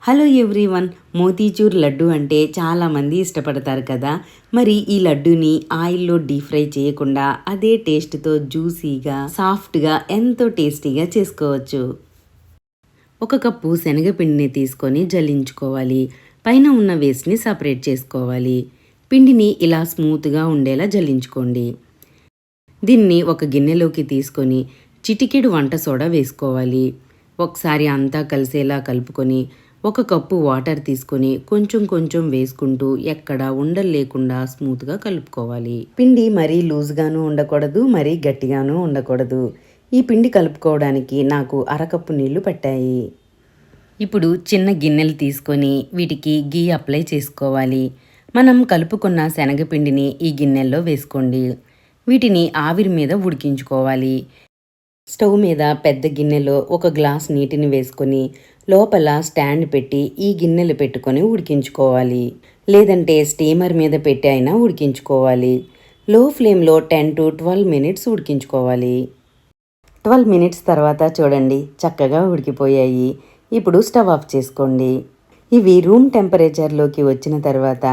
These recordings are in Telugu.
హలో ఎవ్రీవన్, మోతీచూర్ లడ్డు అంటే చాలామంది ఇష్టపడతారు కదా. మరి ఈ లడ్డూని ఆయిల్లో డీప్ ఫ్రై చేయకుండా అదే టేస్ట్తో జ్యూసీగా సాఫ్ట్గా ఎంతో టేస్టీగా చేసుకోవచ్చు. 1 కప్పు శనగపిండిని తీసుకొని జల్లించుకోవాలి. పైన ఉన్న వేస్ట్ని సపరేట్ చేసుకోవాలి. పిండిని ఇలా స్మూత్గా ఉండేలా జల్లించుకోండి. దీన్ని ఒక గిన్నెలోకి తీసుకొని చిటికెడు వంట సోడా వేసుకోవాలి. ఒకసారి అంతా కలిసేలా కలుపుకొని 1 కప్పు వాటర్ తీసుకొని కొంచెం కొంచెం వేసుకుంటూ ఎక్కడ ఉండలు లేకుండా స్మూత్గా కలుపుకోవాలి. పిండి మరీ లూజ్గాను ఉండకూడదు, మరీ గట్టిగాను ఉండకూడదు. ఈ పిండి కలుపుకోవడానికి నాకు 1/2 కప్పు నీళ్లు పట్టాయి. ఇప్పుడు చిన్న గిన్నెలు తీసుకొని వీటికి గీ అప్లై చేసుకోవాలి. మనం కలుపుకున్న శనగపిండిని ఈ గిన్నెల్లో వేసుకోండి. వీటిని ఆవిరి మీద ఉడికించుకోవాలి. స్టవ్ మీద పెద్ద గిన్నెలో 1 గ్లాస్ నీటిని వేసుకొని లోపల స్టాండ్ పెట్టి ఈ గిన్నెలు పెట్టుకొని ఉడికించుకోవాలి. లేదంటే స్టీమర్ మీద పెట్టి అయినా ఉడికించుకోవాలి. లో ఫ్లేమ్లో 10 to 12 మినిట్స్ ఉడికించుకోవాలి. 12 మినిట్స్ తర్వాత చూడండి, చక్కగా ఉడికిపోయాయి. ఇప్పుడు స్టవ్ ఆఫ్ చేసుకోండి. ఇవి రూమ్ టెంపరేచర్లోకి వచ్చిన తర్వాత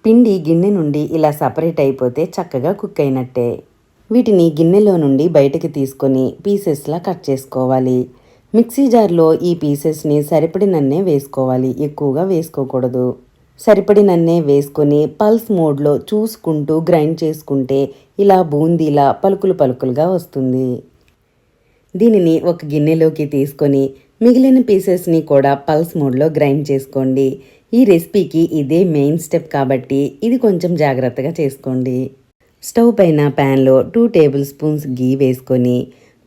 పిండి గిన్నె నుండి ఇలా సపరేట్ అయిపోతే చక్కగా కుక్ అయినట్టే. వీటిని గిన్నెలో నుండి బయటకు తీసుకొని పీసెస్లా కట్ చేసుకోవాలి. మిక్సీ జార్లో ఈ పీసెస్ని సరిపడినన్నే వేసుకోవాలి, ఎక్కువగా వేసుకోకూడదు. సరిపడినన్నే వేసుకొని పల్స్ మోడ్లో చూసుకుంటూ గ్రైండ్ చేసుకుంటే ఇలా బూందీలా పలుకులు పలుకులుగా వస్తుంది. దీనిని ఒక గిన్నెలోకి తీసుకొని మిగిలిన పీసెస్ని కూడా పల్స్ మోడ్లో గ్రైండ్ చేసుకోండి. ఈ రెసిపీకి ఇదే మెయిన్ స్టెప్ కాబట్టి ఇది కొంచెం జాగ్రత్తగా చేసుకోండి. స్టవ్ పైన ప్యాన్లో 2 టేబుల్ స్పూన్స్ గీ వేసుకొని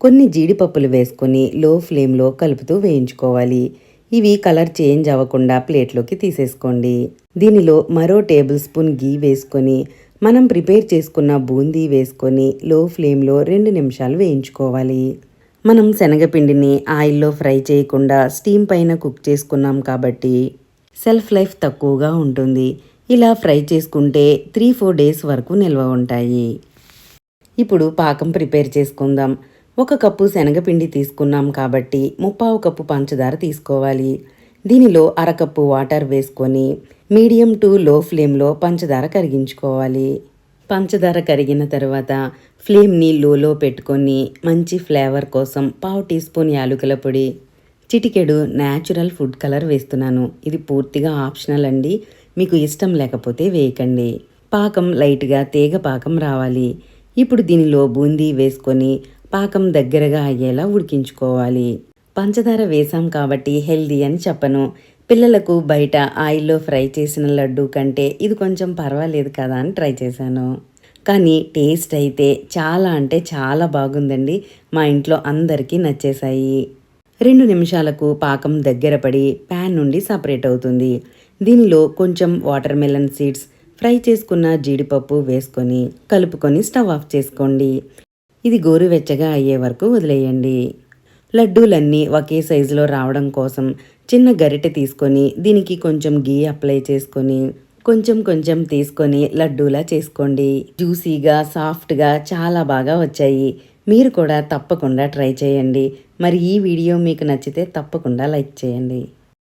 కొన్ని జీడిపప్పులు వేసుకొని లో ఫ్లేమ్లో కలుపుతూ వేయించుకోవాలి. ఇవి కలర్ చేంజ్ అవ్వకుండా ప్లేట్లోకి తీసేసుకోండి. దీనిలో మరో టేబుల్ స్పూన్ గీ వేసుకొని మనం ప్రిపేర్ చేసుకున్న బూందీ వేసుకొని లో ఫ్లేమ్లో 2 నిమిషాలు వేయించుకోవాలి. మనం శనగపిండిని ఆయిల్లో ఫ్రై చేయకుండా స్టీమ్ పైన కుక్ చేసుకున్నాం కాబట్టి సెల్ఫ్ లైఫ్ తక్కువగా ఉంటుంది. ఇలా ఫ్రై చేసుకుంటే 3-4 డేస్ వరకు నిల్వ ఉంటాయి. ఇప్పుడు పాకం ప్రిపేర్ చేసుకుందాం. 1 కప్పు శనగపిండి తీసుకున్నాం కాబట్టి 3/4 కప్పు పంచదార తీసుకోవాలి. దీనిలో 1/2 కప్పు వాటర్ వేసుకొని మీడియం టు లో ఫ్లేమ్లో పంచదార కరిగించుకోవాలి. పంచదార కరిగిన తర్వాత ఫ్లేమ్ని లోలో పెట్టుకొని మంచి ఫ్లేవర్ కోసం 1/2 టీ స్పూన్ యాలకుల పొడి, చిటికెడు న్యాచురల్ ఫుడ్ కలర్ వేస్తున్నాను. ఇది పూర్తిగా ఆప్షనల్ అండి, మీకు ఇష్టం లేకపోతే వేయకండి. పాకం లైట్గా తీగ పాకం రావాలి. ఇప్పుడు దీనిలో బూందీ వేసుకొని పాకం దగ్గరగా అయ్యేలా ఉడికించుకోవాలి. పంచదార వేసాం కాబట్టి హెల్దీ అని చెప్పను. పిల్లలకు బయట ఆయిల్లో ఫ్రై చేసిన లడ్డు కంటే ఇది కొంచెం పర్వాలేదు కదా అని ట్రై చేశాను. కానీ టేస్ట్ అయితే చాలా అంటే చాలా బాగుందండి. మా ఇంట్లో అందరికీ నచ్చేశాయి. 2 నిమిషాలకు పాకం దగ్గర పడి ప్యాన్ నుండి సపరేట్ అవుతుంది. దీనిలో కొంచెం వాటర్ మెలన్ సీడ్స్, ఫ్రై చేసుకున్న జీడిపప్పు వేసుకొని కలుపుకొని స్టవ్ ఆఫ్ చేసుకోండి. ఇది గోరువెచ్చగా అయ్యే వరకు వదిలేయండి. లడ్డూలన్నీ ఒకే సైజులో రావడం కోసం చిన్న గరిటె తీసుకొని దీనికి కొంచెం గీ అప్లై చేసుకొని కొంచెం కొంచెం తీసుకొని లడ్డూలా చేసుకోండి. జ్యూసీగా సాఫ్ట్గా చాలా బాగా వచ్చాయి. మీరు కూడా తప్పకుండా ట్రై చేయండి. మరి ఈ వీడియో మీకు నచ్చితే తప్పకుండా లైక్ చేయండి.